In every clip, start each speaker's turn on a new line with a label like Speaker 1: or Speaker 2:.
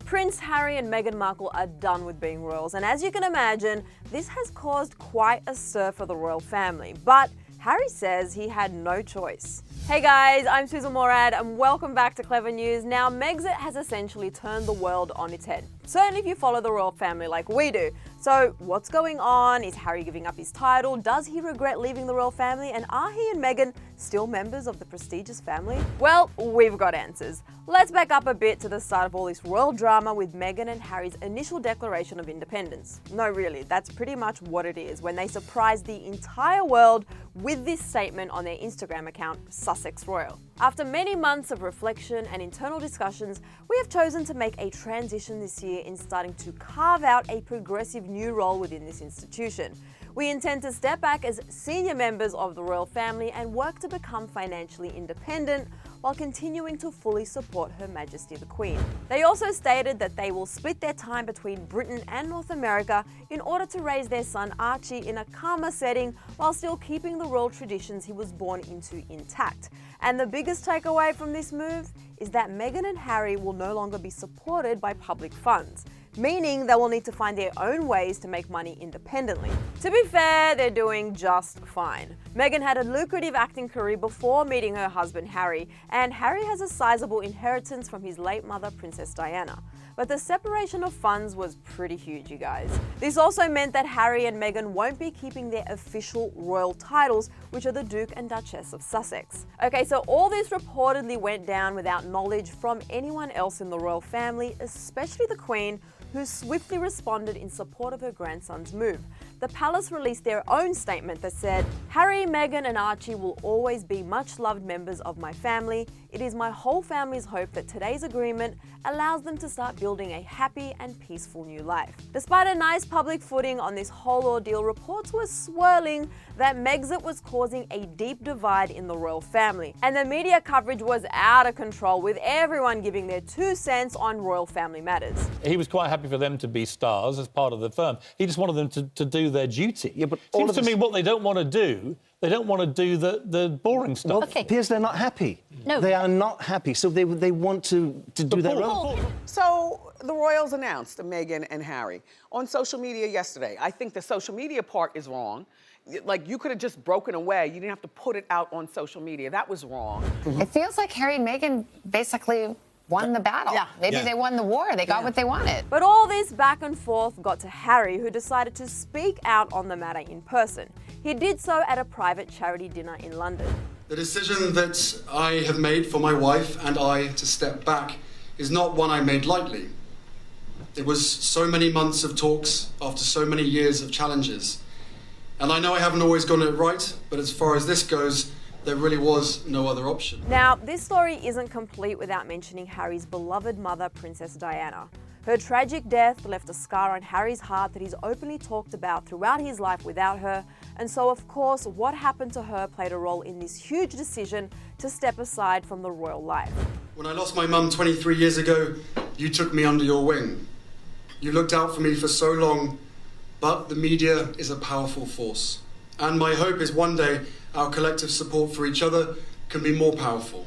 Speaker 1: Prince Harry and Meghan Markle are done with being royals, and as you can imagine, this has caused quite a stir for the royal family. But Harry says he had no choice. Hey guys, I'm Sussan Mourad and welcome back to Clevver News. Now, Megxit has essentially turned the world on its head. Certainly if you follow the royal family like we do. So what's going on? Is Harry giving up his title? Does he regret leaving the royal family? And are he and Meghan still members of the prestigious family? Well, we've got answers. Let's back up a bit to the start of all this royal drama with Meghan and Harry's initial declaration of independence. No, really, that's pretty much what it is when they surprised the entire world with this statement on their Instagram account, Sussex Royal. After many months of reflection and internal discussions, we have chosen to make a transition this year in starting to carve out a progressive new role within this institution. We intend to step back as senior members of the royal family and work to become financially independent while continuing to fully support Her Majesty the Queen. They also stated that they will split their time between Britain and North America in order to raise their son Archie in a calmer setting while still keeping the royal traditions he was born into intact. And the biggest takeaway from this move is that Meghan and Harry will no longer be supported by public funds, meaning they will need to find their own ways to make money independently. To be fair, they're doing just fine. Meghan had a lucrative acting career before meeting her husband Harry, and Harry has a sizable inheritance from his late mother, Princess Diana. But the separation of funds was pretty huge, you guys. This also meant that Harry and Meghan won't be keeping their official royal titles, which are the Duke and Duchess of Sussex. Okay, so all this reportedly went down without knowledge from anyone else in the royal family, especially the Queen, who swiftly responded in support of her grandson's move. The palace released their own statement that said, "Harry, Meghan and Archie will always be much loved members of my family. It is my whole family's hope that today's agreement allows them to start building a happy and peaceful new life." Despite a nice public footing on this whole ordeal, reports were swirling that Megxit was causing a deep divide in the royal family. And the media coverage was out of control, with everyone giving their 2 cents on royal family matters.
Speaker 2: He was quite happy for them to be stars as part of the firm. He just wanted them to do their duty.
Speaker 3: Yeah, but
Speaker 2: seems to me what they don't want to do, they don't want to do the boring stuff.
Speaker 3: Well,
Speaker 4: Okay.
Speaker 3: Piers, they're not happy.
Speaker 4: No.
Speaker 3: They are not happy, so they want to do their own.
Speaker 5: So the royals announced Meghan and Harry on social media yesterday. I think the social media part is wrong. Like, you could have just broken away. You didn't have to put it out on social media. That was wrong.
Speaker 4: It feels like Harry and Meghan basically won the battle.
Speaker 5: Yeah.
Speaker 4: Maybe they won the war. They got what they wanted.
Speaker 1: But all this back and forth got to Harry, who decided to speak out on the matter in person. He did so at a private charity dinner in London.
Speaker 6: The decision that I have made for my wife and I to step back is not one I made lightly. It was so many months of talks after so many years of challenges. And I know I haven't always gotten it right, but as far as this goes, there really was no other option.
Speaker 1: Now, this story isn't complete without mentioning Harry's beloved mother, Princess Diana. Her tragic death left a scar on Harry's heart that he's openly talked about throughout his life without her. And so, of course, what happened to her played a role in this huge decision to step aside from the royal life.
Speaker 6: When I lost my mum 23 years ago, you took me under your wing. You looked out for me for so long, but the media is a powerful force. And my hope is one day our collective support for each other can be more powerful,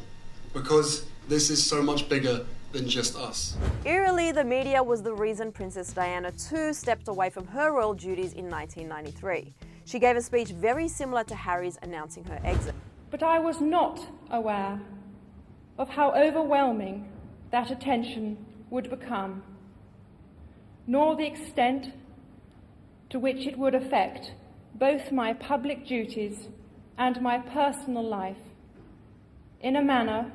Speaker 6: because this is so much bigger than just us.
Speaker 1: Eerily, the media was the reason Princess Diana too stepped away from her royal duties in 1993. She gave a speech very similar to Harry's announcing her exit.
Speaker 7: But I was not aware of how overwhelming that attention would become, nor the extent to which it would affect both my public duties and my personal life in a manner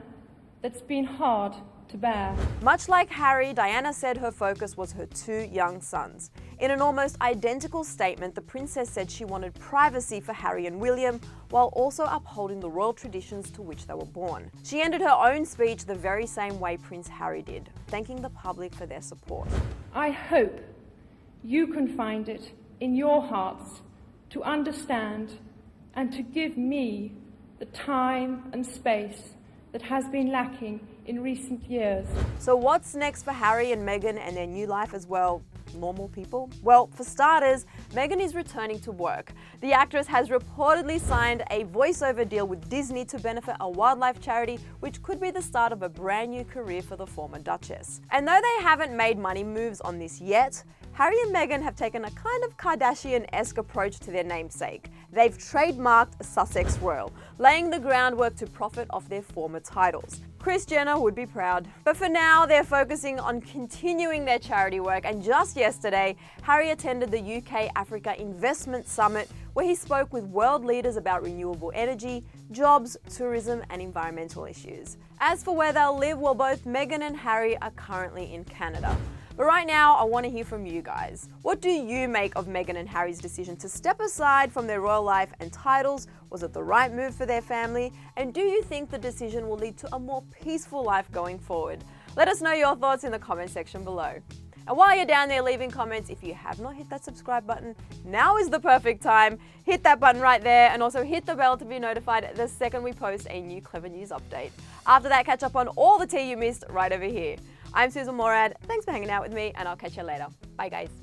Speaker 7: that's been hard to bear.
Speaker 1: Much like Harry, Diana said her focus was her 2 young sons. In an almost identical statement, the princess said she wanted privacy for Harry and William, while also upholding the royal traditions to which they were born. She ended her own speech the very same way Prince Harry did, thanking the public for their support.
Speaker 7: I hope you can find it in your hearts to understand and to give me the time and space that has been lacking in recent years.
Speaker 1: So what's next for Harry and Meghan and their new life as well? Normal people? Well, for starters, Meghan is returning to work. The actress has reportedly signed a voiceover deal with Disney to benefit a wildlife charity, which could be the start of a brand new career for the former Duchess. And though they haven't made money moves on this yet, Harry and Meghan have taken a kind of Kardashian-esque approach to their namesake. They've trademarked Sussex Royal, laying the groundwork to profit off their former titles. Kris Jenner would be proud. But for now, they're focusing on continuing their charity work, and just yesterday, Harry attended the UK Africa Investment Summit, where he spoke with world leaders about renewable energy, jobs, tourism, and environmental issues. As for where they'll live, well, both Meghan and Harry are currently in Canada. But right now, I want to hear from you guys. What do you make of Meghan and Harry's decision to step aside from their royal life and titles? Was it the right move for their family? And do you think the decision will lead to a more peaceful life going forward? Let us know your thoughts in the comment section below. And while you're down there leaving comments, if you have not hit that subscribe button, now is the perfect time. Hit that button right there, and also hit the bell to be notified the second we post a new Clevver News update. After that, catch up on all the tea you missed right over here. I'm Sussan Mourad. Thanks for hanging out with me, and I'll catch you later. Bye, guys.